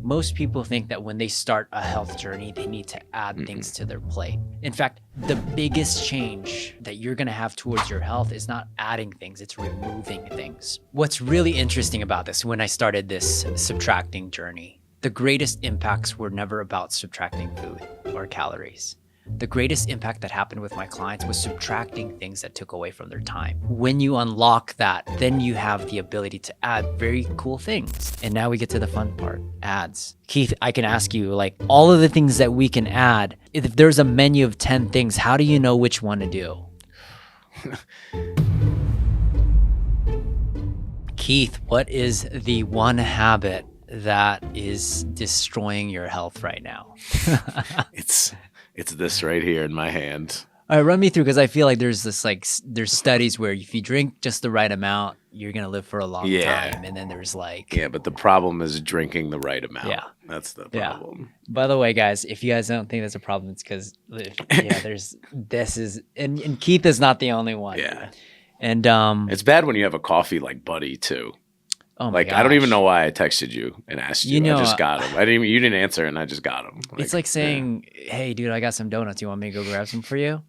Most people think that when they start a health journey, they need to add things to their plate. In fact, the biggest change that you're gonna have towards your health is not adding things, it's removing things. What's really interesting about this, when I started this subtracting journey, the greatest impacts were never about subtracting food or calories. The greatest impact that happened with my clients was subtracting things that took away from their time. When you unlock that, then you have the ability to add very cool things. And now we get to the fun part, ads. Keith, I can ask you, like, all of the things that we can add, if there's a menu of 10 things, how do you know which one to do? Keith, what is the one habit that is destroying your health right now? It's this right here in my hand. All right, run me through, because I feel like there's there's studies where if you drink just the right amount, you're going to live for a long time. And then there's Yeah, but the problem is drinking the right amount. Yeah. That's the problem. By the way, guys, if you guys don't think that's a problem, it's because, and Keith is not the only one. Yeah. And it's bad when you have a coffee like buddy too. Oh my gosh. I don't even know why I texted you and asked you. You know, I just got him. You didn't answer, and I just got him. It's like saying, "Hey, dude, I got some donuts. You want me to go grab some for you?"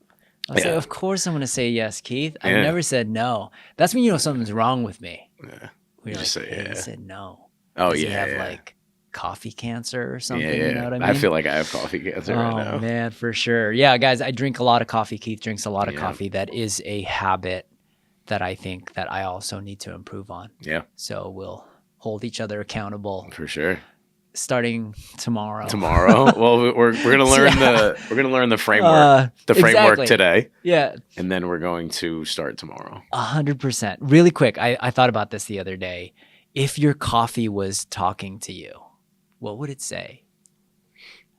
I'll say, "Of course, I'm going to say yes, Keith. I never said no." That's when you know something's wrong with me. Yeah. We're like, say, hey, he said no. Oh, Does he have like coffee cancer or something? Yeah. You know what I mean? I feel like I have coffee cancer right now. Oh man, for sure. Yeah, guys, I drink a lot of coffee. Keith drinks a lot of coffee. That is a habit that I think that I also need to improve on. Yeah. So we'll hold each other accountable for sure. Starting tomorrow. Well, we're gonna learn the framework. Framework today. Yeah. And then we're going to start tomorrow. 100%. Really quick, I thought about this the other day. If your coffee was talking to you, what would it say?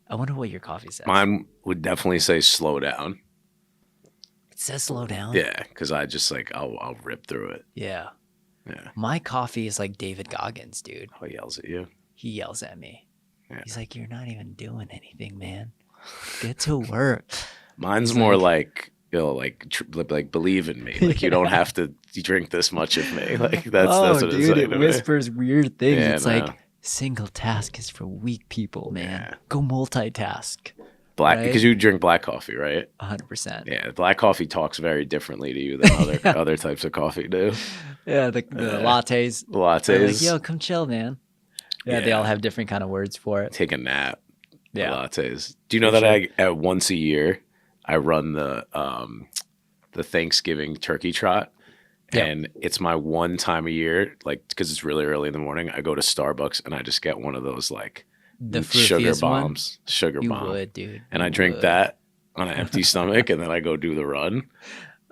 I wonder what your coffee says. Mine would definitely say slow down. It says slow down? Yeah, because I just I'll rip through it. Yeah. Yeah. My coffee is like David Goggins, dude. Oh, he yells at you. He yells at me. Yeah. He's like, "You're not even doing anything, man. Get to work." Mine's more like believe in me. Like, you don't have to drink this much of me. Like that's what dude, it's like. It whispers weird things. Yeah, it's like single task is for weak people, man. Yeah. Go multitask. Black, right? because you drink black coffee, right? 100%. Yeah, black coffee talks very differently to you than other types of coffee do. Yeah, the lattes. The lattes. They're like, yo, come chill, man. Yeah, they all have different kind of words for it. Take a nap. Yeah. The lattes. Do you know that at once a year I run the Thanksgiving turkey trot? Yeah. And it's my one time a year, like, because it's really early in the morning, I go to Starbucks and I just get one of those like the sugar bombs. One? Sugar you bomb. Would, dude. And I drink that on an empty stomach, and then I go do the run.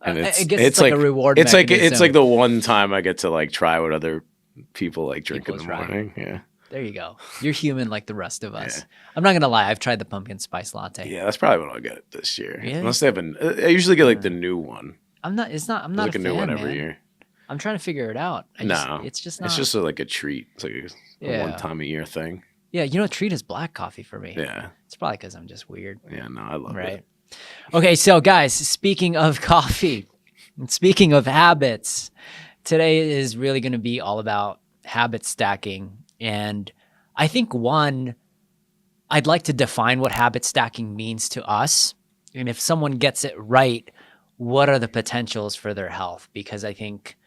And it's like a reward. It's like the one time I get to like try what other people like drink in the morning. Yeah. There you go. You're human like the rest of us. Yeah. I'm not gonna lie. I've tried the pumpkin spice latte. Yeah, that's probably what I'll get this year. Really? Unless they have I usually get like the new one. I'm not like a new one every man. year. I'm trying to figure it out. It's just not. It's just like a treat. It's like a one time a year thing. Yeah, you know, treat is black coffee for me. Yeah. It's probably because I'm just weird. Yeah, no, I love it. Right. Okay, so guys, speaking of coffee, and speaking of habits, today is really going to be all about habit stacking. And I think I'd like to define what habit stacking means to us. And if someone gets it right, what are the potentials for their health? Because I think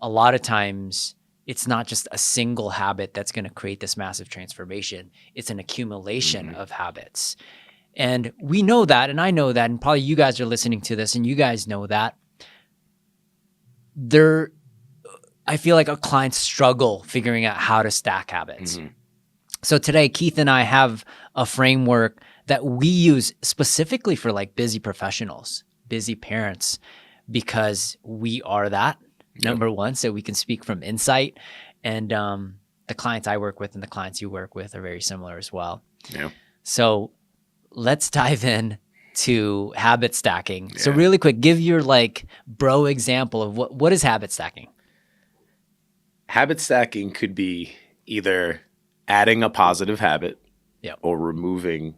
a lot of times it's not just a single habit that's going to create this massive transformation. It's an accumulation of habits. And we know that, and I know that, and probably you guys are listening to this and you guys know that. I feel like our clients struggle figuring out how to stack habits. Mm-hmm. So today, Keith and I have a framework that we use specifically for like busy professionals, busy parents, because we are that. Number one, so we can speak from insight. And the clients I work with and the clients you work with are very similar as well. Yeah. So let's dive in to habit stacking. Yeah. So really quick, give your like bro example of what is habit stacking? Habit stacking could be either adding a positive habit or removing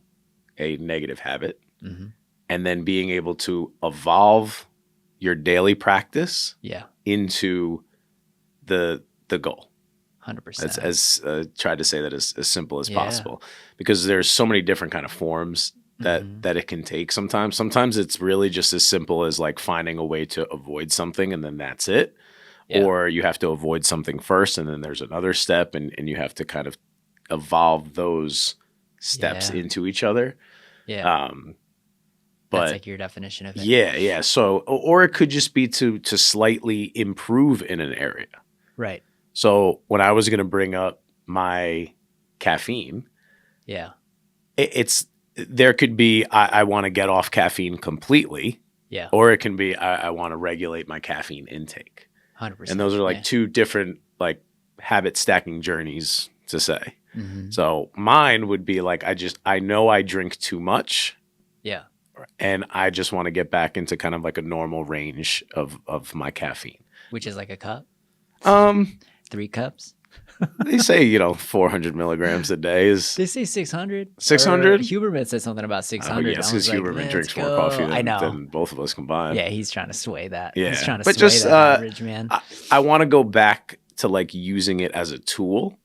a negative habit, and then being able to evolve your daily practice into the goal. 100%. As tried to say that as simple as possible, because there's so many different kind of forms that it can take sometimes. Sometimes it's really just as simple as like finding a way to avoid something and then that's it. Yeah. Or you have to avoid something first and then there's another step and you have to kind of evolve those steps into each other. Yeah. But that's like your definition of it. Yeah, yeah. So, or it could just be to slightly improve in an area. Right. So when I was going to bring up my caffeine, there could be I want to get off caffeine completely, or it can be I want to regulate my caffeine intake. 100%. And those are like two different like habit stacking journeys to say. Mm-hmm. So mine would be like I know I drink too much. Yeah. And I just want to get back into kind of like a normal range of my caffeine. Which is like a cup? 3 cups? They say, 400 milligrams a day is... They say 600. 600? Huberman said something about 600. Oh, yes, because Huberman drinks more coffee than both of us combined. Yeah, he's trying to sway that. Yeah. He's trying to sway that average, man. I want to go back to like using it as a tool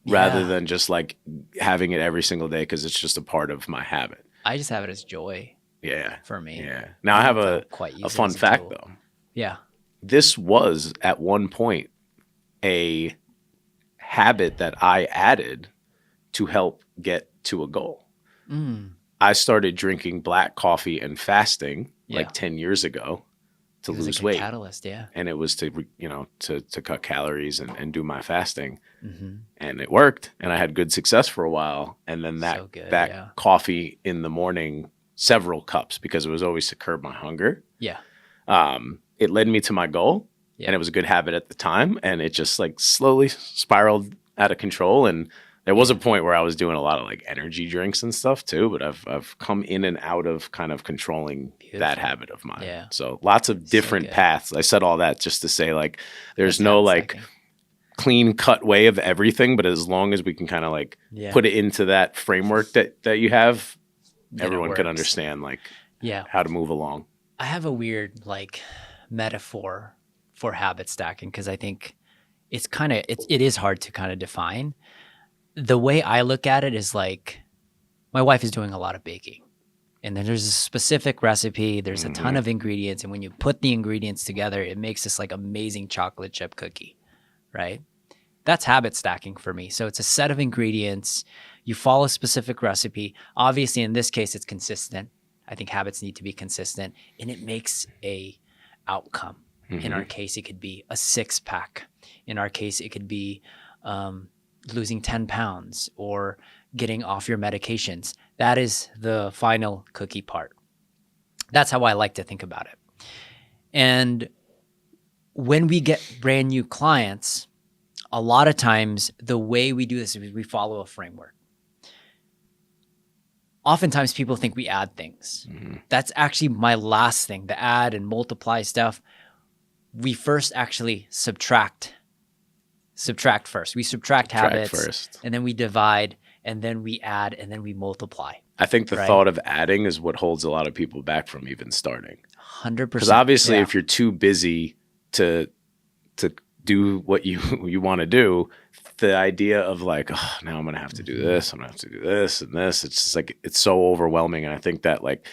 rather than just like having it every single day because it's just a part of my habit. I just have it as joy. Yeah. For me. Yeah. Now I have a fun fact though. Yeah. This was at one point a habit that I added to help get to a goal. I started drinking black coffee and fasting like 10 years ago to lose weight. Catalyst, yeah. And it was to cut calories and do my fasting. Mm-hmm. And it worked and I had good success for a while. And then that coffee in the morning, several cups because it was always to curb my hunger. Yeah. It led me to my goal. Yeah. And it was a good habit at the time. And it just like slowly spiraled out of control. And there was a point where I was doing a lot of like energy drinks and stuff too. But I've come in and out of kind of controlling that habit of mine. Yeah. So lots of different paths. I said all that just to say like there's no like clean cut way of everything. But as long as we can kind of like put it into that framework that you have, everyone can understand like how to move along. I have a weird like metaphor for habit stacking because I think it is hard to kind of define. The way I look at it is like my wife is doing a lot of baking and then there's a specific recipe, there's a ton of ingredients, and when you put the ingredients together, it makes this like amazing chocolate chip cookie, right? That's habit stacking for me. So it's a set of ingredients, you follow a specific recipe. Obviously in this case, it's consistent. I think habits need to be consistent and it makes a outcome. In our case, it could be a 6-pack. In our case, it could be losing 10 pounds or getting off your medications. That is the final cookie part. That's how I like to think about it. And when we get brand new clients, a lot of times the way we do this is we follow a framework. Oftentimes people think we add things. That's actually my last thing, the add and multiply stuff. We first actually subtract first. We subtract habits first, and then we divide, and then we add, and then we multiply. I think the thought of adding is what holds a lot of people back from even starting. 100%. Because obviously if you're too busy to do what you want to do, the idea of like, oh, now I'm going to have to do this, I'm going to have to do this and this, it's just like, it's so overwhelming. And I think that like,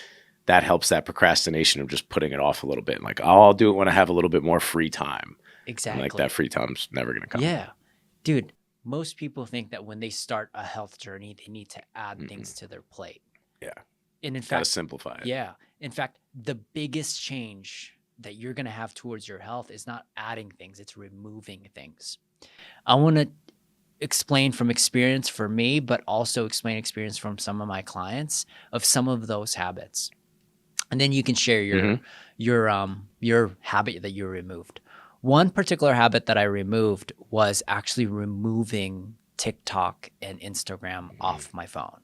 that helps that procrastination of just putting it off a little bit. Like, oh, I'll do it when I have a little bit more free time. Exactly. And like that free time's never going to come. Yeah. Dude, most people think that when they start a health journey, they need to add things to their plate. Yeah. And in fact, gotta simplify it. Yeah. In fact, the biggest change that you're going to have towards your health is not adding things, it's removing things. I want to explain from experience for me, but also explain experience from some of my clients of some of those habits. And then you can share your habit that you removed. One particular habit that I removed was actually removing TikTok and Instagram off my phone.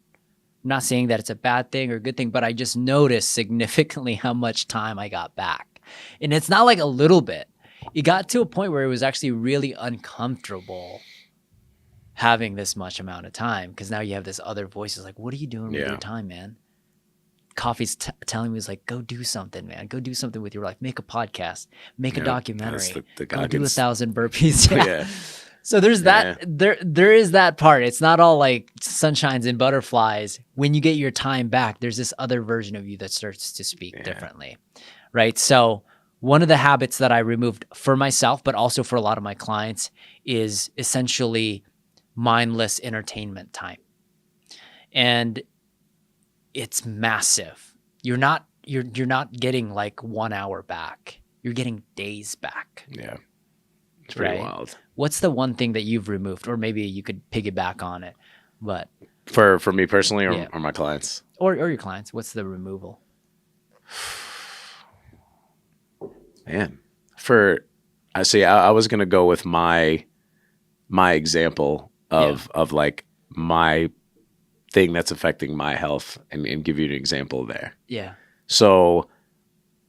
I'm not saying that it's a bad thing or a good thing, but I just noticed significantly how much time I got back. And it's not like a little bit. It got to a point where it was actually really uncomfortable having this much amount of time because now you have this other voices like, what are you doing with your time, man? Coffee's telling me, is like, go do something, man. Go do something with your life. Make a podcast. Make a documentary. Go do 1,000 burpees. So there's that, there is that part. It's not all like sunshines and butterflies. When you get your time back, there's this other version of you that starts to speak differently, right? So one of the habits that I removed for myself, but also for a lot of my clients, is essentially mindless entertainment time. And it's massive. You're not getting like 1 hour back. You're getting days back. Yeah. It's pretty wild. What's the one thing that you've removed? Or maybe you could piggyback on it. But for me personally or my clients? Or your clients. What's the removal? Man. I was gonna go with my example of like my thing that's affecting my health and give you an example there. Yeah. So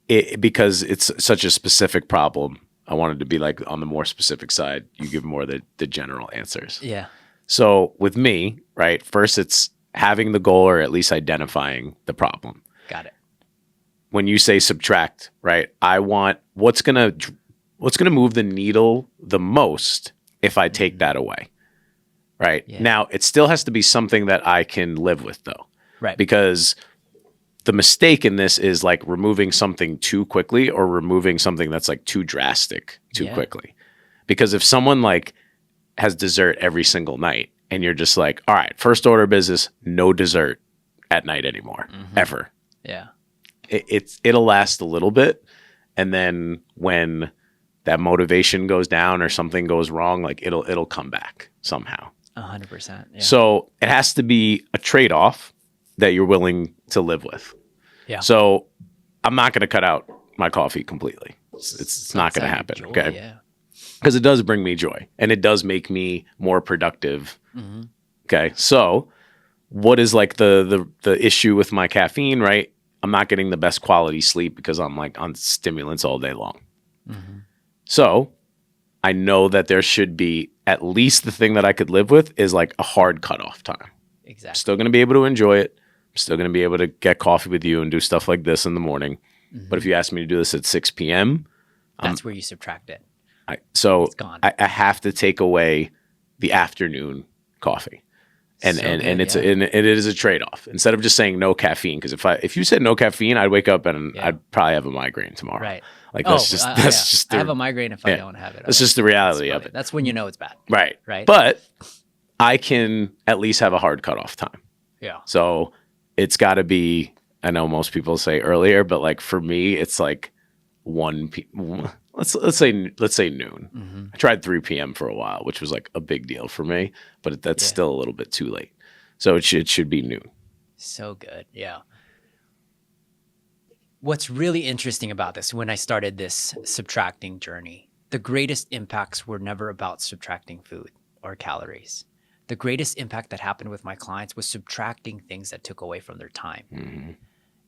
because it's such a specific problem, I wanted to be like on the more specific side. You give more the general answers. Yeah. So with me, right, first it's having the goal or at least identifying the problem. Got it. When you say subtract, right, I want what's gonna move the needle the most if I take that away. Right. Yeah. Now, it still has to be something that I can live with, though. Right. Because the mistake in this is like removing something too quickly or removing something that's like too drastic too quickly. Because if someone like has dessert every single night and you're just like, all right, first order of business, no dessert at night anymore, ever. Yeah. It'll last a little bit. And then when that motivation goes down or something goes wrong, like it'll come back somehow. 100%. Yeah. So it has to be a trade-off that you're willing to live with. Yeah. So I'm not going to cut out my coffee completely. It's not going to happen. Joy, okay. Yeah. Because it does bring me joy and it does make me more productive. Mm-hmm. Okay. So what is like the issue with my caffeine, right? I'm not getting the best quality sleep because I'm like on stimulants all day long. Mm-hmm. So I know that there should be at least the thing that I could live with is like a hard cutoff time. Exactly. I'm still going to be able to enjoy it. I'm still going to be able to get coffee with you and do stuff like this in the morning. Mm-hmm. But if you ask me to do this at 6 p.m. That's where you subtract it. It's gone. I have to take away the afternoon coffee. And it is a trade-off. Instead of just saying no caffeine, because if you said no caffeine, I'd wake up and I'd probably have a migraine tomorrow. Right. Like that's just I have a migraine if I don't have it. That's just the reality of it. That's when you know it's bad. Right. Right. But I can at least have a hard cutoff time. Yeah. So it's got to be. I know most people say earlier, but like for me, it's like 1 p.m. Let's say noon. Mm-hmm. I tried 3 p.m. for a while, which was like a big deal for me, but that's still a little bit too late. So it should be noon. So good. Yeah. What's really interesting about this, when I started this subtracting journey, the greatest impacts were never about subtracting food or calories. The greatest impact that happened with my clients was subtracting things that took away from their time. Mm-hmm.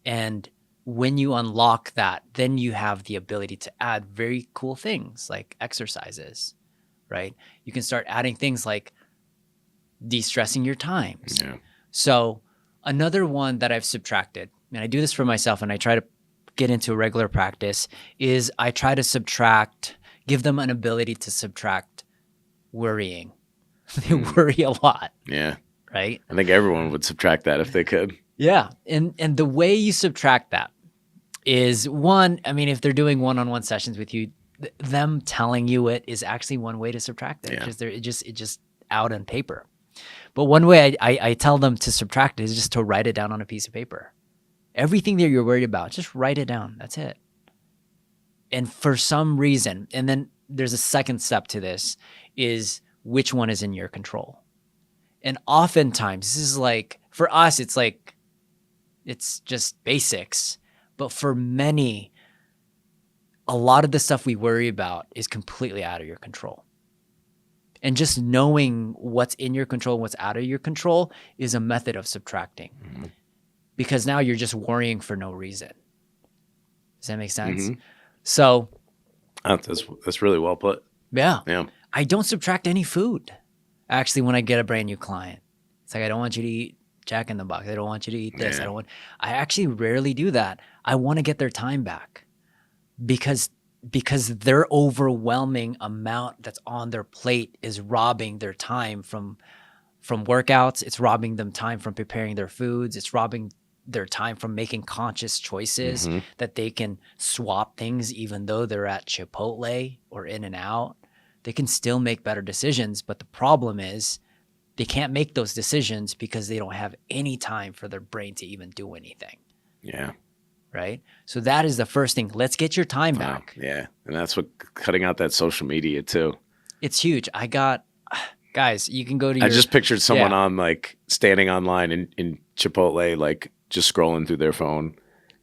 And when you unlock that, then you have the ability to add very cool things like exercises, right? You can start adding things like de-stressing your times. Yeah. So another one that I've subtracted, and I do this for myself and I try to get into a regular practice, is I try to give them an ability to subtract worrying. They worry a lot. Yeah. Right? I think everyone would subtract that if they could. Yeah. And the way you subtract that is one, I mean, if they're doing one-on-one sessions with you, them telling you it is actually one way to subtract it because it's just out on paper. But one way I tell them to subtract it is just to write it down on a piece of paper. Everything that you're worried about, just write it down. That's it. And for some reason, and then there's a second step to this, is which one is in your control. And oftentimes, this is like, for us, it's like, it's just basics. But for many, a lot of the stuff we worry about is completely out of your control. And just knowing what's in your control and what's out of your control is a method of subtracting. Mm-hmm. Because now you're just worrying for no reason. Does that make sense? Mm-hmm. So that's really well put. Yeah. I don't subtract any food. Actually, when I get a brand new client, it's like, I don't want you to eat Jack in the Box. I don't want you to eat this. I actually rarely do that. I want to get their time back because because their overwhelming amount that's on their plate is robbing their time from workouts. It's robbing them time from preparing their foods. It's robbing their time from making conscious choices that they can swap things, even though they're at Chipotle or In-N-Out. They can still make better decisions. But the problem is they can't make those decisions because they don't have any time for their brain to even do anything. Yeah. Right? So that is the first thing. Let's get your time back. Yeah. And that's what cutting out that social media too. It's huge. Guys, you can go to I just pictured someone on like standing online in Chipotle, like just scrolling through their phone,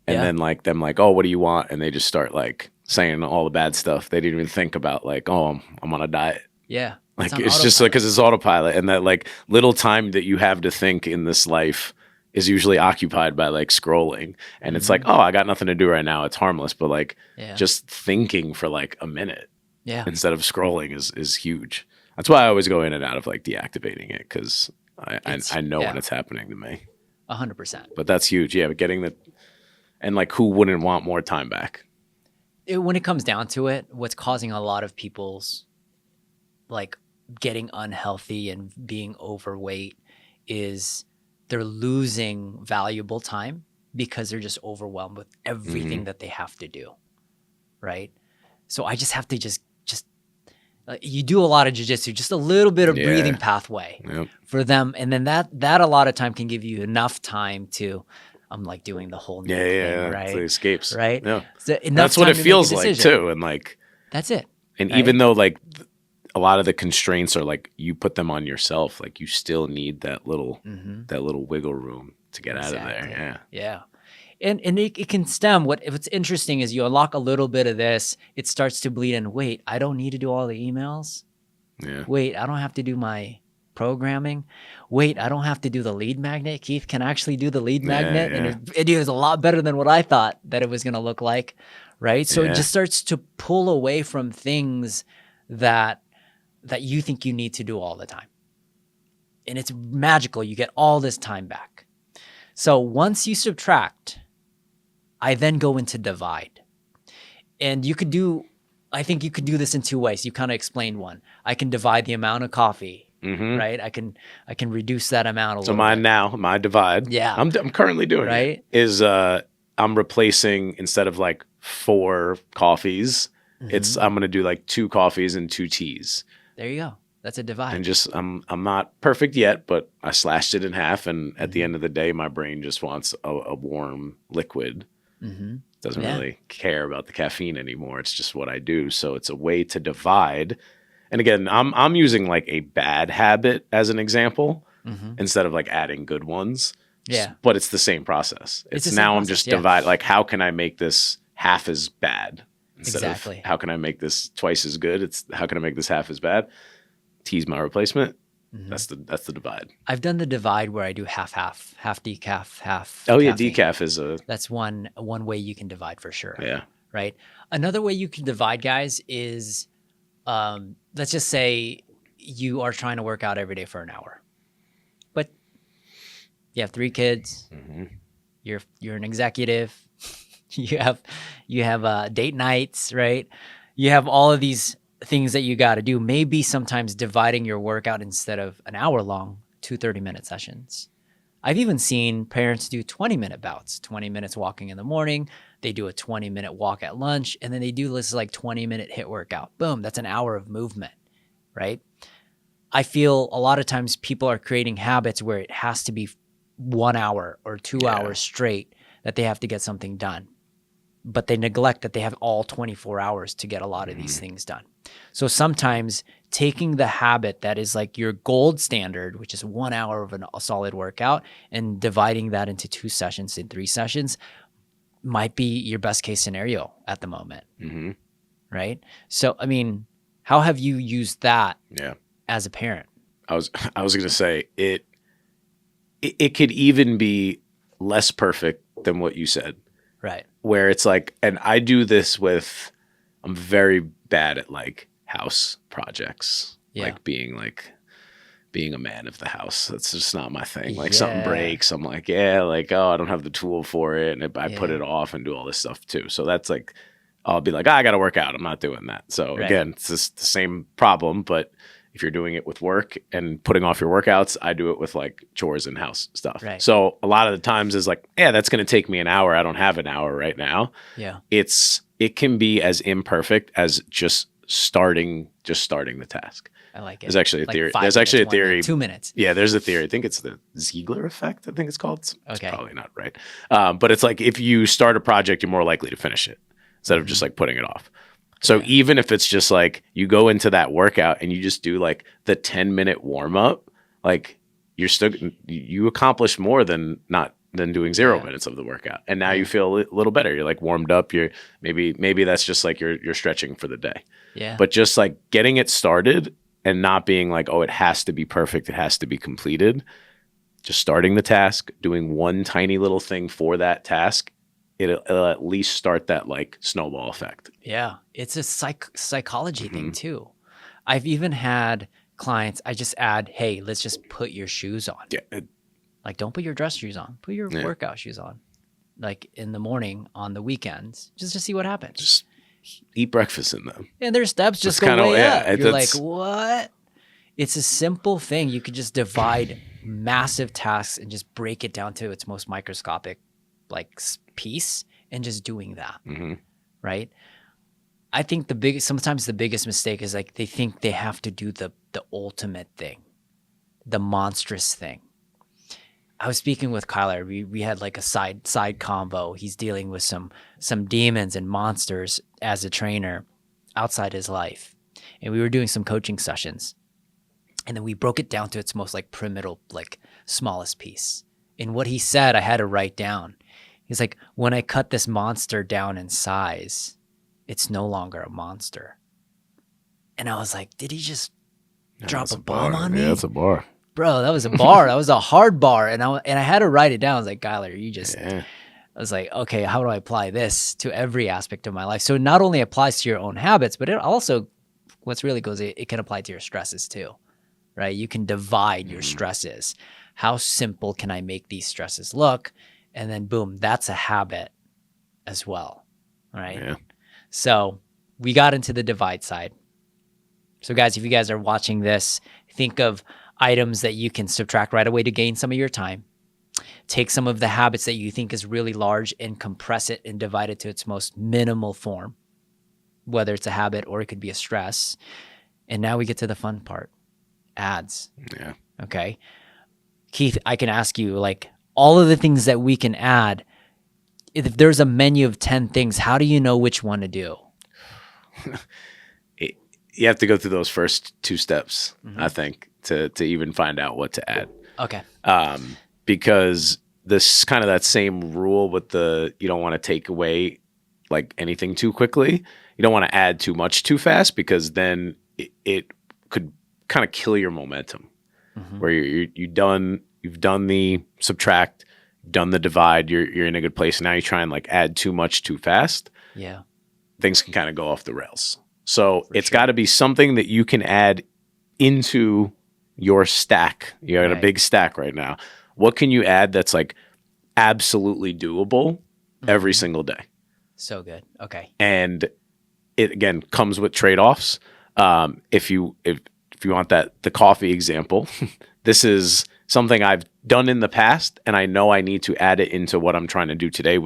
and then like them like, oh, what do you want? And they just start like saying all the bad stuff. They didn't even think about like, oh, I'm on a diet. Yeah. Like it's just like, because it's autopilot, and that like little time that you have to think in this life is usually occupied by like scrolling. And it's like, oh, I got nothing to do right now. It's harmless. But like just thinking for like a minute instead of scrolling is huge. That's why I always go in and out of like deactivating it, because I know when it's happening to me. 100%. But that's huge. Yeah, but getting the – and like who wouldn't want more time back? When it comes down to it, what's causing a lot of people's like getting unhealthy and being overweight is they're losing valuable time because they're just overwhelmed with everything that they have to do, right? So I just have to just you do a lot of jiu-jitsu, just a little bit of breathing pathway for them. And then that a lot of time can give you enough time to, I'm like doing the whole new thing, right? The escapes. Right? Yeah. So that's what it feels like too. And like, that's it. And even though like a lot of the constraints are like, you put them on yourself, like you still need that little wiggle room to get out of there. Yeah. Yeah. And it can stem. What's interesting is you unlock a little bit of this, it starts to bleed in. Wait, I don't need to do all the emails. Yeah. Wait, I don't have to do my programming. Wait, I don't have to do the lead magnet. Keith can actually do the lead magnet, and it is a lot better than what I thought that it was going to look like, right? So it just starts to pull away from things that you think you need to do all the time, and it's magical. You get all this time back. So once you subtract, I then go into divide. And I think you could do this in two ways. You kind of explained one. I can divide the amount of coffee, right? I can reduce that amount a little bit. So my divide, I'm currently doing it, is I'm replacing, instead of like 4 coffees, I'm going to do like 2 coffees and 2 teas. There you go. That's a divide. And just I'm not perfect yet, but I slashed it in half, and at the end of the day, my brain just wants a warm liquid. Doesn't really care about the caffeine anymore. It's just what I do. So it's a way to divide. And again, I'm using like a bad habit as an example instead of like adding good ones. Yeah. But it's the same process. It's now I'm just divide. Like, how can I make this half as bad? Instead of how can I make this twice as good? It's how can I make this half as bad? Tea's my replacement. That's the divide. I've done the divide where I do half decaf, half. Oh yeah, caffeine. decaf is a. That's one way you can divide for sure. Yeah. Right. Another way you can divide, guys, is let's just say you are trying to work out every day for an hour, but you have 3 kids. You're an executive. you have date nights, right? You have all of these things that you got to do. Maybe sometimes dividing your workout, instead of an hour long, 2 30-minute sessions. I've even seen parents do 20-minute bouts, 20 minutes walking in the morning. They do a 20-minute walk at lunch, and then they do this like 20-minute HIIT workout. Boom, that's an hour of movement, right? I feel a lot of times people are creating habits where it has to be 1 hour or 2 hours straight that they have to get something done. But they neglect that they have all 24 hours to get a lot of these things done. So sometimes taking the habit that is like your gold standard, which is 1 hour of a solid workout, and dividing that into 2 sessions and 3 sessions might be your best case scenario at the moment. Right? So, I mean, how have you used that as a parent? I was going to say it could even be less perfect than what you said. Right. Where it's like, and I do this with, I'm very bad at like house projects, like being a man of the house. That's just not my thing. Like something breaks, I'm like, I don't have the tool for it. And I put it off and do all this stuff too. So that's like I'll be like, I got to work out. I'm not doing that. So again, it's just the same problem, but if you're doing it with work and putting off your workouts, I do it with like chores and house stuff. Right. So a lot of the times is like, yeah, that's going to take me an hour. I don't have an hour right now. Yeah. It can be as imperfect as just starting the task. I like it. There's actually a theory. There's actually a theory. 2 minutes. Yeah, there's a theory. I think it's the Ziegler effect. I think it's called. It's probably not right. But it's like if you start a project, you're more likely to finish it instead of just like putting it off. So even if it's just like you go into that workout and you just do like the 10-minute warm up, like you accomplish more than doing 0 minutes of the workout. And now you feel a little better. You're like warmed up. You're maybe that's just like you're stretching for the day. Yeah. But just like getting it started and not being like, oh, it has to be perfect. It has to be completed. Just starting the task, doing one tiny little thing for that task. It'll at least start that like snowball effect. Yeah. It's a psychology thing too. I've even had clients, I just add, hey, let's just put your shoes on. Yeah. Like, don't put your dress shoes on. Put your workout shoes on. Like in the morning, on the weekends, just to see what happens. Just eat breakfast in them. And their steps just go way up. You're like, what? It's a simple thing. You could just divide massive tasks and just break it down to its most microscopic like piece and just doing that. Right? I think sometimes the biggest mistake is like they think they have to do the ultimate thing, the monstrous thing. I was speaking with Kyler. We had like a side combo. He's dealing with some demons and monsters as a trainer outside his life. And we were doing some coaching sessions. And then we broke it down to its most like primitive, like smallest piece. And what he said, I had to write down. He's like, when I cut this monster down in size, it's no longer a monster. And I was like, did he just drop a bomb on me? Yeah, that's a bar. Bro, that was a bar. That was a hard bar. And I had to write it down. I was like, Kyler, I was like, okay, how do I apply this to every aspect of my life? So it not only applies to your own habits, but it also, what's really goes, it can apply to your stresses too, right? You can divide your stresses. How simple can I make these stresses look? And then boom, that's a habit as well, right? Yeah. So we got into the divide side. So guys, if you guys are watching this, think of items that you can subtract right away to gain some of your time. Take some of the habits that you think is really large and compress it and divide it to its most minimal form, whether it's a habit or it could be a stress. And now we get to the fun part, ads. Yeah. Okay. Keith, I can ask you, like, all of the things that we can add, if there's a menu of 10 things, how do you know which one to do? You have to go through those first 2 steps, I think, to even find out what to add. Okay. Because this kind of that same rule with you don't want to take away like anything too quickly. You don't want to add too much too fast because then it could kind of kill your momentum. Where you've done the subtract, done the divide, you're in a good place. Now you try and like add too much too fast. Yeah. Things can kind of go off the rails. So it's got to be something that you can add into your stack. You got a big stack right now. What can you add that's like absolutely doable every single day? So good. Okay. And it again comes with trade-offs. If you want the coffee example, this is something I've done in the past, and I know I need to add it into what I'm trying to do today,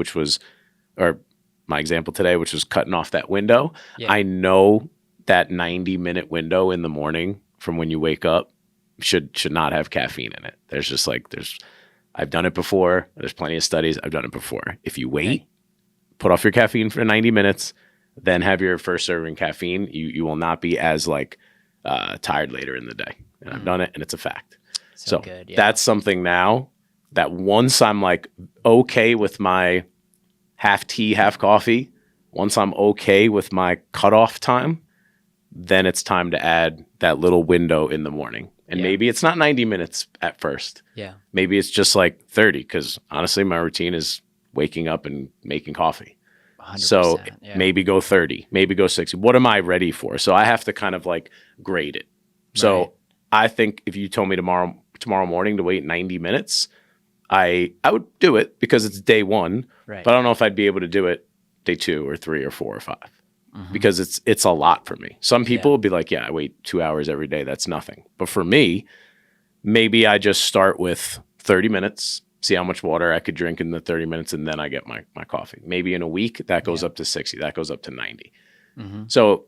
or my example today, which was cutting off that window. Yeah. I know that 90-minute window in the morning from when you wake up should not have caffeine in it. I've done it before. There's plenty of studies. I've done it before. If you wait, put off your caffeine for 90 minutes, then have your first serving caffeine, you will not be as like tired later in the day. And I've done it, and it's a fact. So good, that's something now that once I'm like okay with my half tea, half coffee, once I'm okay with my cutoff time, then it's time to add that little window in the morning. And maybe it's not 90 minutes at first. Yeah. Maybe it's just like 30, because honestly, my routine is waking up and making coffee. 100%, so maybe go 30, maybe go 60. What am I ready for? So I have to kind of like grade it. So I think if you told me tomorrow morning to wait 90 minutes, I would do it because it's day one. Right. But I don't know if I'd be able to do it day 2 or 3 or 4 or 5 because it's a lot for me. Some people will be like, yeah, I wait 2 hours every day. That's nothing. But for me, maybe I just start with 30 minutes, see how much water I could drink in the 30 minutes, and then I get my coffee. Maybe in a week, that goes up to 60. That goes up to 90. So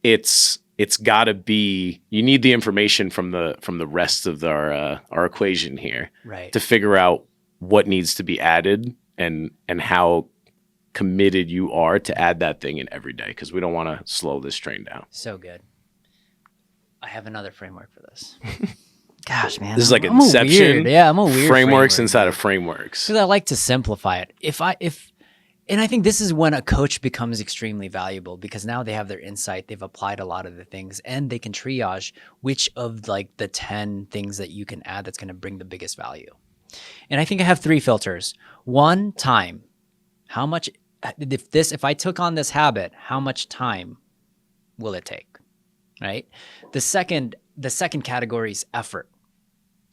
it's got to be, you need the information from the rest of our equation here to figure out what needs to be added and how committed you are to add that thing in every day, because we don't want to slow this train down. So good. I have another framework for this. Gosh, man. This is like Inception. I'm a weird frameworks inside of frameworks. Because I like to simplify it. And I think this is when a coach becomes extremely valuable, because now they have their insight. They've applied a lot of the things, and they can triage which of like the 10 things that you can add that's going to bring the biggest value. And I think I have 3 filters. 1, time. How much, if I took on this habit, how much time will it take? Right? The second category is effort.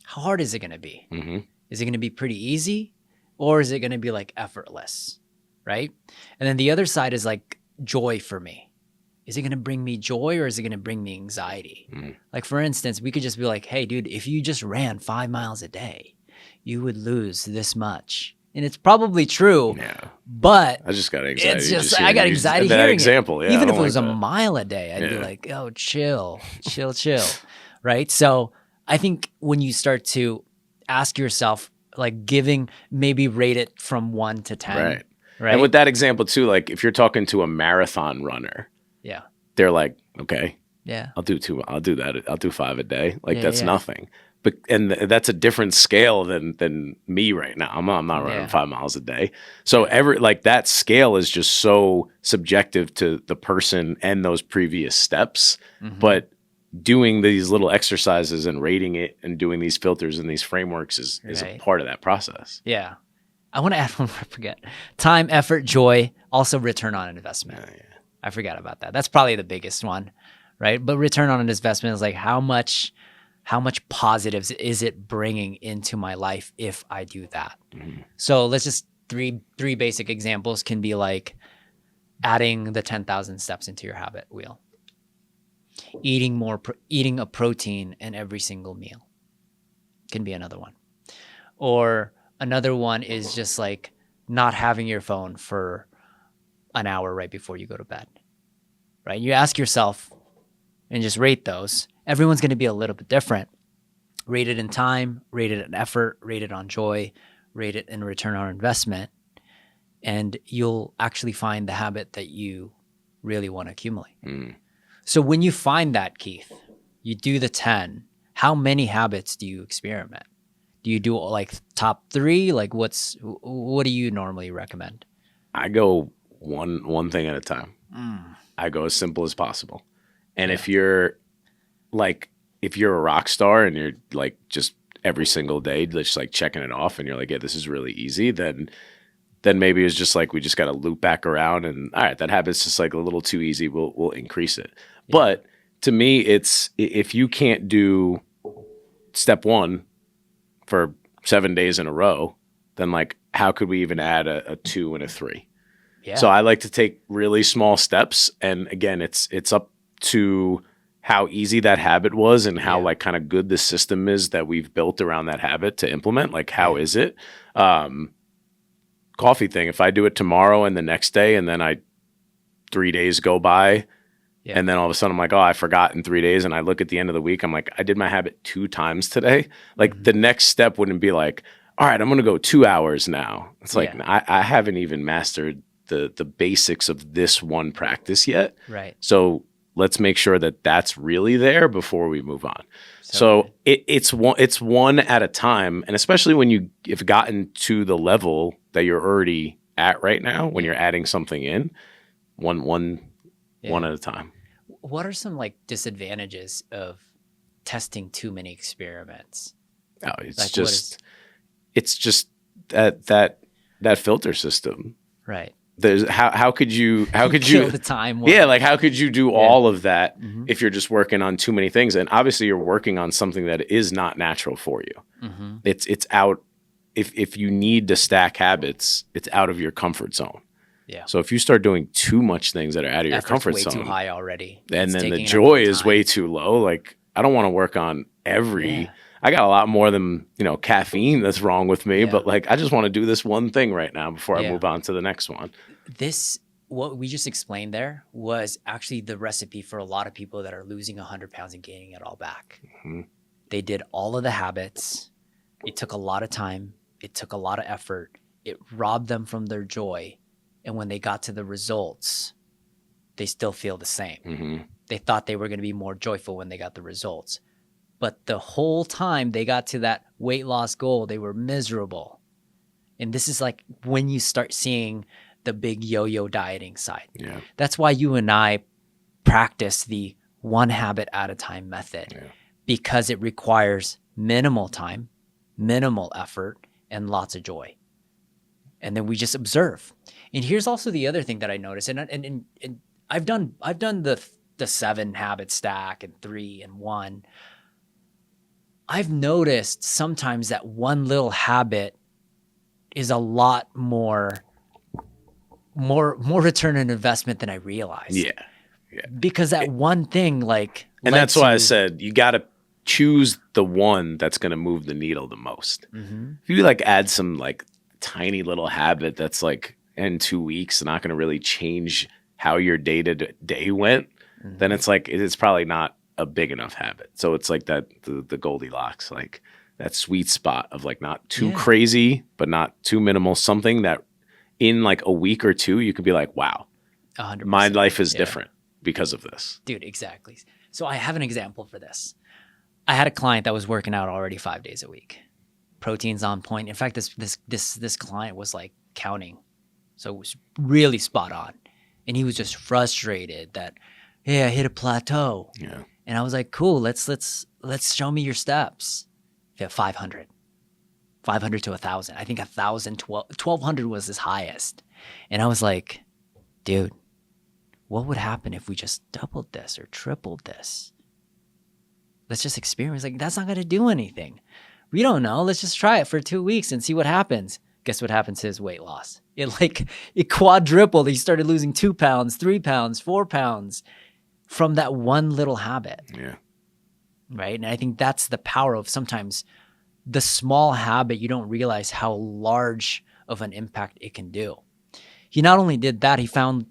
How hard is it going to be? Is it going to be pretty easy, or is it going to be like effortless? Right? And then the other side is like joy for me. Is it going to bring me joy, or is it going to bring me anxiety? Like, for instance, we could just be like, hey, dude, if you just ran 5 miles a day, you would lose this much. And it's probably true, but I just got anxiety. I got anxiety that hearing example. it. Even if it was a mile a day, I'd be like, oh, chill. Right? So I think when you start to ask yourself, like maybe rate it from 1 to 10. Right. And with that example too, like if you're talking to a marathon runner, they're like, okay, I'll do 2. I'll do that. I'll do 5 a day. Like that's nothing. But that's a different scale than me right now. I'm not running 5 miles a day. So that scale is just so subjective to the person and those previous steps. But doing these little exercises and rating it and doing these filters and these frameworks is a part of that process. Yeah. I want to add one more, I forget. Time, effort, joy, also return on investment. I forgot about that. That's probably the biggest one, right? But return on an investment is like how much positives is it bringing into my life if I do that? So let's just three basic examples can be like adding the 10,000 steps into your habit wheel, eating a protein in every single meal can be another one, or another one is just like not having your phone for an hour right before you go to bed, right? You ask yourself and just rate those. Everyone's going to be a little bit different. Rate it in time, rate it in effort, rate it on joy, rate it in return on investment, and you'll actually find the habit that you really want to accumulate. So when you find that, Keith, you do the 10, how many habits do you experiment? Do you do like top 3? Like what do you normally recommend? I go one thing at a time. I go as simple as possible. And if you're a rock star and you're like just every single day just like checking it off and you're like, yeah, this is really easy, then maybe it's just like we just got to loop back around and all right, that habit's just like a little too easy. We'll increase it. But to me, it's if you can't do step 1 for 7 days in a row, then like how could we even add a 2 and a 3? So I like to take really small steps, and again, it's up to how easy that habit was and how like kind of good the system is that we've built around that habit to implement. Like how is it? Coffee thing. If I do it tomorrow and the next day, and then 3 days go by, and then all of a sudden I'm like, oh, I forgot in 3 days. And I look at the end of the week, I'm like, I did my habit 2 times today. Like the next step wouldn't be like, all right, I'm going to go 2 hours now. It's like, I haven't even mastered the basics of this one practice yet. Right. So let's make sure that that's really there before we move on. So it's one at a time. And especially when you've gotten to the level that you're already at right now, when you're adding something in, one at a time. What are some like disadvantages of testing too many experiments? Oh, it's just that filter system. Right. There's how could you kill the time? Like how could you do all of that if you're just working on too many things? And obviously you're working on something that is not natural for you. It's out. If you need to stack habits, it's out of your comfort zone. Yeah. So if you start doing too much things that are out of your comfort way zone, too high already, and then the joy is way too low. Like, I don't want to work on every. I got a lot more than caffeine that's wrong with me, but like I just want to do this one thing right now before I move on to the next one. What we just explained there was actually the recipe for a lot of people that are losing 100 pounds and gaining it all back. Mm-hmm. They did all of the habits. It took a lot of time. It took a lot of effort. It robbed them from their joy. And when they got to the results, they still feel the same. Mm-hmm. They thought they were going to be more joyful when they got the results. But the whole time they got to that weight loss goal, they were miserable. And this is like when you start seeing the big yo-yo dieting side. Yeah. That's why you and I practice the one habit at a time method, because it requires minimal time, minimal effort, and lots of joy. And then we just observe. And here's also the other thing that I noticed, and I've done the 7 habit stack and 3 and 1. I've noticed sometimes that one little habit is a lot more return on investment than I realized. Yeah. Because that one thing, and that's why I said you got to choose the one that's going to move the needle the most. Mm-hmm. If you add some tiny little habit that's in 2 weeks, not going to really change how your day to day went, then it's probably not a big enough habit. So it's that the Goldilocks, that sweet spot of not too crazy, but not too minimal, something that in a week or two, you could be wow, 100%. My life is different because of this. Dude, exactly. So I have an example for this. I had a client that was working out already 5 days a week. Protein's on point. In fact, this client was counting. So it was really spot on. And he was just frustrated that, hey, I hit a plateau. Yeah. And I was like, cool, let's show me your steps. Yeah, 500 to 1,000. I think 1,200 was his highest. And I was like, dude, what would happen if we just doubled this or tripled this? Let's just experiment. That's not going to do anything. We don't know. Let's just try it for 2 weeks and see what happens. Guess what happens to his weight loss? It quadrupled. He started losing 2 pounds, 3 pounds, 4 pounds from that one little habit. Yeah. Right? And I think that's the power of sometimes the small habit. You don't realize how large of an impact it can do. He not only did that, he found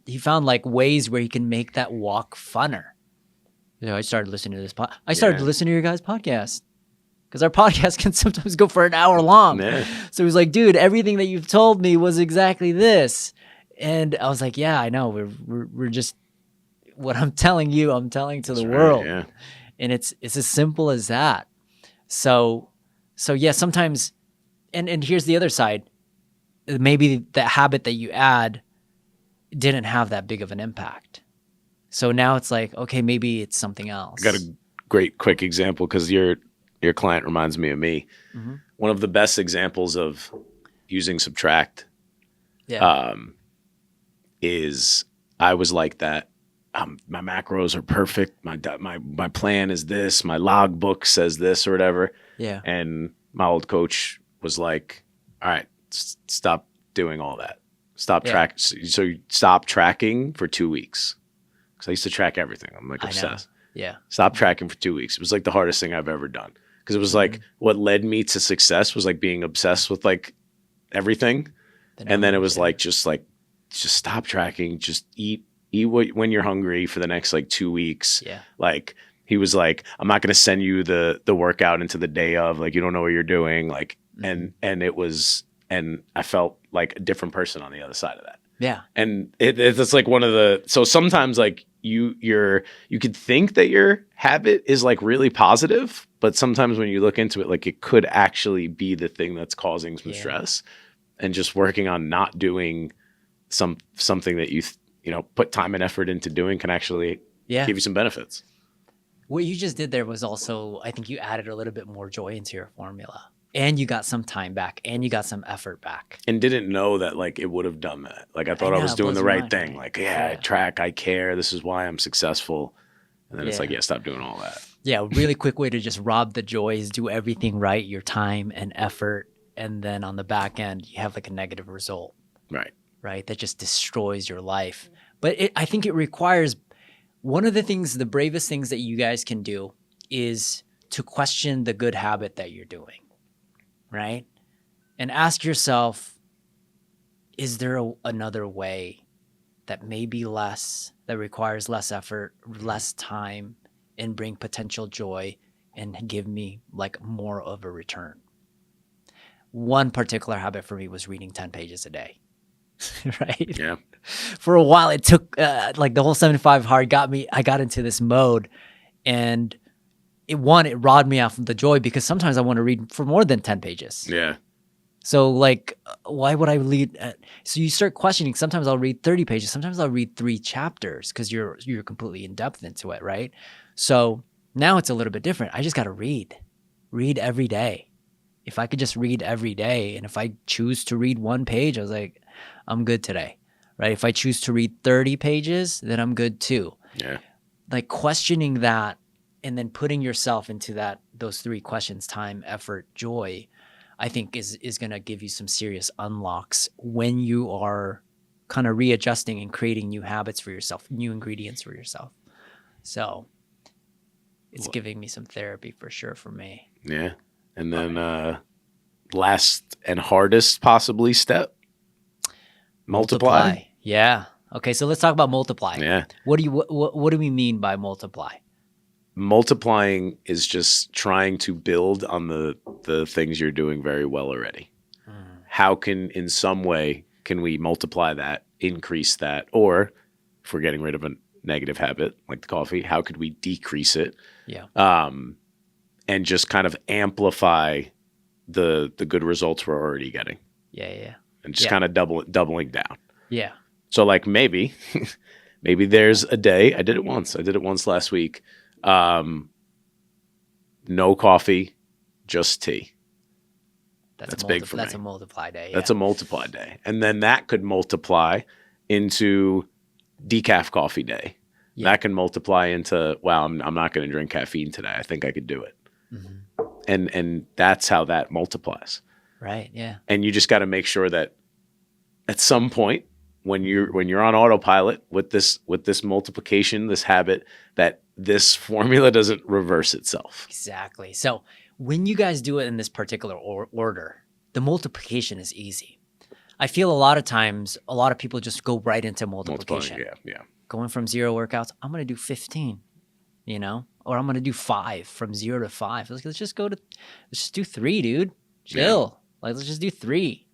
ways where he can make that walk funner. I started listening to this I started listening to your guys' podcast, because our podcast can sometimes go for an hour long. Yeah. So he was like, dude, everything that you've told me was exactly this. And I was like, yeah, I know. We're just, what I'm telling you, I'm telling to the world. Yeah. And it's as simple as that. So yeah, sometimes, and here's the other side. Maybe the habit that you add didn't have that big of an impact. So now it's okay, maybe it's something else. I got a great quick example, because your client reminds me of me. Mm-hmm. One of the best examples of using Subtract is I was like that. My macros are perfect. My plan is this. My logbook says this or whatever. Yeah. And my old coach was like, all right, stop doing all that. Stop track. So you stop tracking for 2 weeks. Because I used to track everything. I'm obsessed. Yeah. Stop tracking for 2 weeks. It was the hardest thing I've ever done. Because it was what led me to success was being obsessed with everything. And then it was just stop tracking. Just eat when you're hungry for the next 2 weeks. Yeah. He was I'm not going to send you the workout into the day of, you don't know what you're doing. And it was, and I felt like a different person on the other side of that. Yeah. And it's one of the, so sometimes you could think that your habit is really positive, but sometimes when you look into it, it could actually be the thing that's causing some stress, and just working on not doing something that you put time and effort into doing can actually give you some benefits. What you just did there was also, I think you added a little bit more joy into your formula. And you got some time back, and you got some effort back. And didn't know that it would have done that. I thought I was doing the right thing. Right? I track, I care. This is why I'm successful. And then it's stop doing all that. Yeah, a really quick way to just rob the joy is do everything right, your time and effort, and then on the back end you have a negative result. Right. right? That just destroys your life. But I think it requires, one of the things, the bravest things that you guys can do is to question the good habit that you're doing, right? And ask yourself, is there another way that may be less, that requires less effort, less time, and bring potential joy and give me like more of a return? One particular habit for me was reading 10 pages a day. Right? Yeah. For a while, it took like the whole 75 hard I got into this mode, and it robbed me out of the joy, because sometimes I want to read for more than 10 pages. Yeah. So like, why would I read? So you start questioning. Sometimes I'll read 30 pages. Sometimes I'll read 3 chapters because you're completely in depth into it, right? So now it's a little bit different. I just got to read every day. If I could just read every day, and if I choose to read 1 page, I was like, I'm good today, right? If I choose to read 30 pages, then I'm good too. Yeah. Like questioning that, and then putting yourself into those 3 questions: time, effort, joy, I think is going to give you some serious unlocks when you are kind of readjusting and creating new habits for yourself, new ingredients for yourself. So it's giving me some therapy for sure for me. Yeah. And then last and hardest possibly step, multiply. Yeah. Okay, so let's talk about multiply. Yeah. What do we mean by multiply? Multiplying is just trying to build on the things you're doing very well already. How can, in some way, can we multiply that, increase that? Or if we're getting rid of a negative habit like the coffee, how could we decrease it? Yeah. And just kind of amplify the good results we're already getting. Yeah. And just kind of doubling down. Yeah. So like maybe there's a day, I did it once last week. No coffee, just tea. That's big for me. That's a multiply day. Yeah. That's a multiply day. And then that could multiply into decaf coffee day. Yeah. That can multiply into, wow, I'm not going to drink caffeine today. I think I could do it. Mm-hmm. And that's how that multiplies. Right. Yeah. And you just got to make sure that at some point when you're on autopilot with this multiplication, this habit, that this formula doesn't reverse itself. Exactly. So when you guys do it in this particular order, the multiplication is easy. I feel a lot of times, a lot of people just go right into multiplication. Yeah. Going from 0 workouts, I'm going to do 15, or I'm going to do 5, from 0 to 5. Let's just do 3, dude. Chill. Yeah. Like, let's just do 3,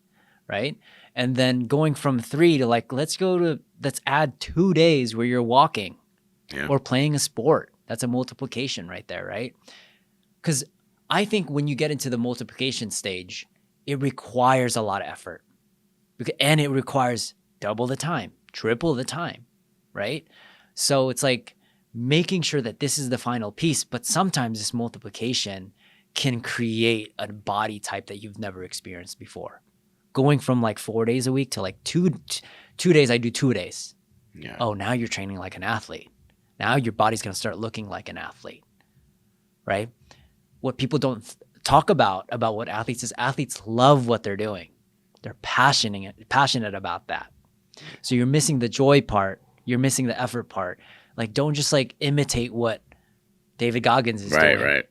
right? And then going from 3 to like, let's add 2 days where you're walking or playing a sport. That's a multiplication right there, right? Because I think when you get into the multiplication stage, it requires a lot of effort. And it requires double the time, triple the time, right? So it's like making sure that this is the final piece, but sometimes this multiplication can create a body type that you've never experienced before. Going from like 4 days a week to like two days, I do 2 days. Yeah. Oh, now you're training like an athlete. Now your body's going to start looking like an athlete, right? What people don't talk about what athletes is athletes love what they're doing. They're passionate about that. So you're missing the joy part. You're missing the effort part. Like, don't just like imitate what David Goggins is doing. Right.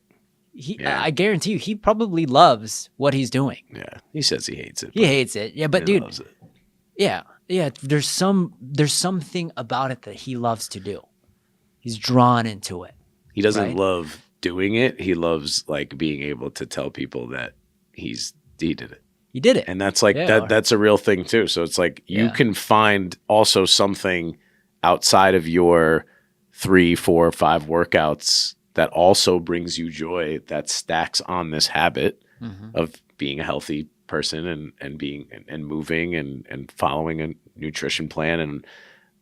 I guarantee you, he probably loves what he's doing. Yeah, he says he hates it. He hates it. Yeah, but dude, loves it. Yeah. There's something about it that he loves to do. He's drawn into it. He doesn't love doing it. He loves like being able to tell people that he did it. He did it, and that's like that's a real thing too. So it's like you can find also something outside of your 3, 4, 5 workouts that also brings you joy, that stacks on this habit of being a healthy person and being and moving and following a nutrition plan. And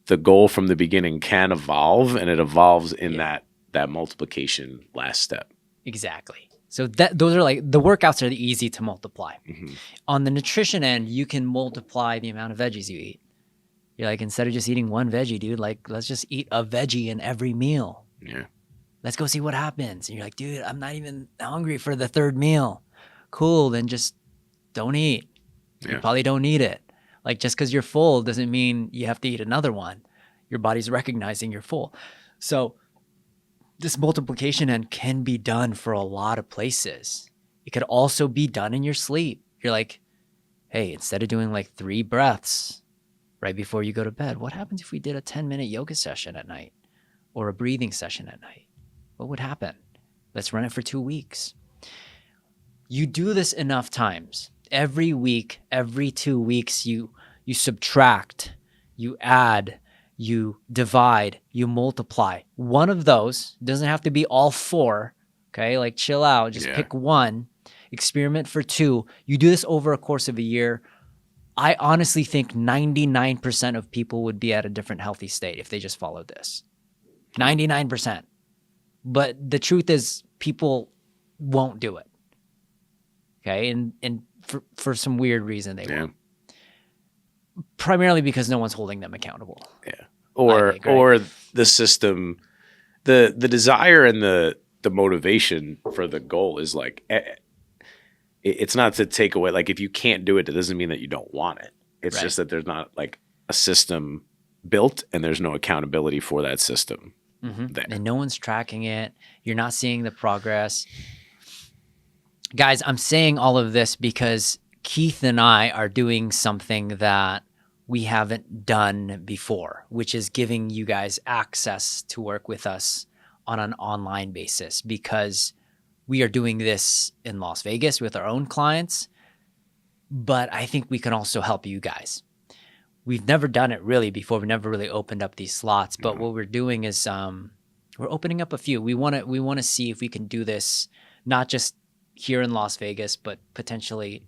the goal from the beginning can evolve, and it evolves in that multiplication last step. Exactly. So those are like the workouts are easy to multiply. Mm-hmm. On the nutrition end, you can multiply the amount of veggies you eat. You're like, instead of just eating one veggie, dude, like let's just eat a veggie in every meal. Yeah. Let's go see what happens. And you're like, dude, I'm not even hungry for the 3rd meal. Cool, then just don't eat. You probably don't need it. Like just because you're full doesn't mean you have to eat another one. Your body's recognizing you're full. So this multiplication end can be done for a lot of places. It could also be done in your sleep. You're like, hey, instead of doing like 3 breaths right before you go to bed, what happens if we did a 10-minute yoga session at night or a breathing session at night? What would happen? Let's run it for 2 weeks. You do this enough times. Every week, every 2 weeks, you subtract, you add, you divide, you multiply. One of those doesn't have to be all 4. Okay, like chill out. Just pick one. Experiment for 2. You do this over a course of a year. I honestly think 99% of people would be at a different healthy state if they just followed this. 99%. But the truth is people won't do it. Okay, and for some weird reason they won't. Primarily because no one's holding them accountable. Yeah. Or the system, the desire and the motivation for the goal is like, it's not to take away, like if you can't do it, it doesn't mean that you don't want it. It's just that there's not like a system built and there's no accountability for that system there. And no one's tracking it. You're not seeing the progress. Guys, I'm saying all of this because Keith and I are doing something that we haven't done before, which is giving you guys access to work with us on an online basis, because we are doing this in Las Vegas with our own clients, but I think we can also help you guys. We've never done it really before. We never really opened up these slots, but what we're doing is we're opening up a few. We want to see if we can do this not just here in Las Vegas, but potentially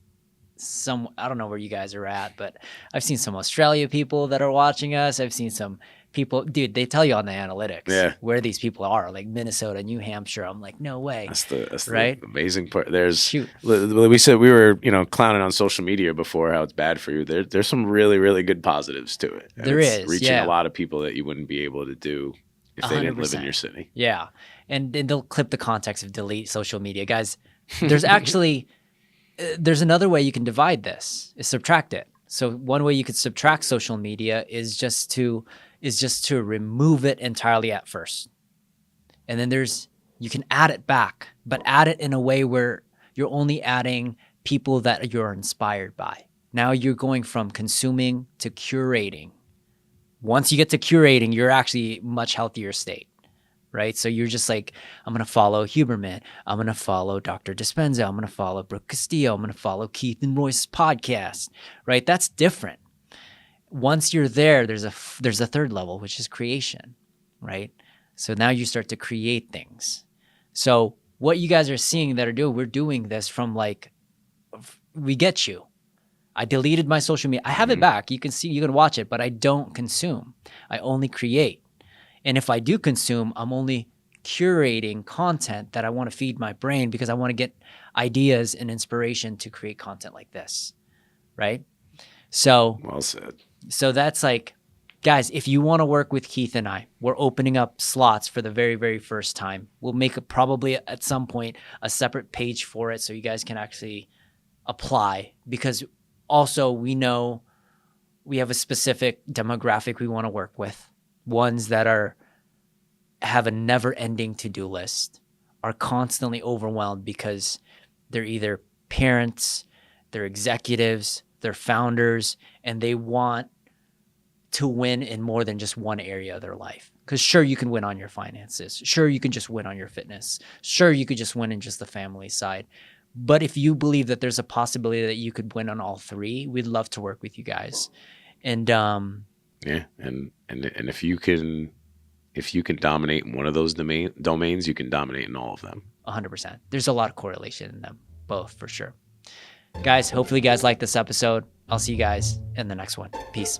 I don't know where you guys are at, but I've seen some Australia people that are watching us. I've seen some people, dude, they tell you on the analytics where these people are, like Minnesota, New Hampshire. I'm like, no way. That's the amazing part. We said we were, clowning on social media before how it's bad for you. There's some really, really good positives to it. And it's reaching a lot of people that you wouldn't be able to do if they 100%. Didn't live in your city. Yeah. And they'll clip the context of delete social media. Guys, there's actually... there's another way you can divide this, is subtract it. So one way you could subtract social media is just to remove it entirely at first. And then you can add it back, but add it in a way where you're only adding people that you're inspired by. Now you're going from consuming to curating. Once you get to curating, you're actually a much healthier state. Right? So you're just like, I'm going to follow Huberman. I'm going to follow Dr. Dispenza. I'm going to follow Brooke Castillo. I'm going to follow Keith and Royce's podcast, right? That's different. Once you're there, there's a third level, which is creation, right? So now you start to create things. So what you guys are seeing that are doing, we're doing this from like, we get you. I deleted my social media. I have it back. You can watch it, but I don't consume. I only create. And if I do consume, I'm only curating content that I want to feed my brain because I want to get ideas and inspiration to create content like this, right? So well said. So that's like, guys, if you want to work with Keith and I, we're opening up slots for the very, very first time. We'll make probably at some point a separate page for it so you guys can actually apply, because also we know we have a specific demographic we want to work with. Ones that have a never-ending to-do list, are constantly overwhelmed because they're either parents, they're executives, they're founders, and they want to win in more than just one area of their life. Because sure, you can win on your finances. Sure, you can just win on your fitness. Sure, you could just win in just the family side. But if you believe that there's a possibility that you could win on all 3, we'd love to work with you guys. And yeah, and if you can dominate in one of those domains, you can dominate in all of them. 100%. There's a lot of correlation in them, both for sure. Guys, hopefully you guys like this episode. I'll see you guys in the next one. Peace.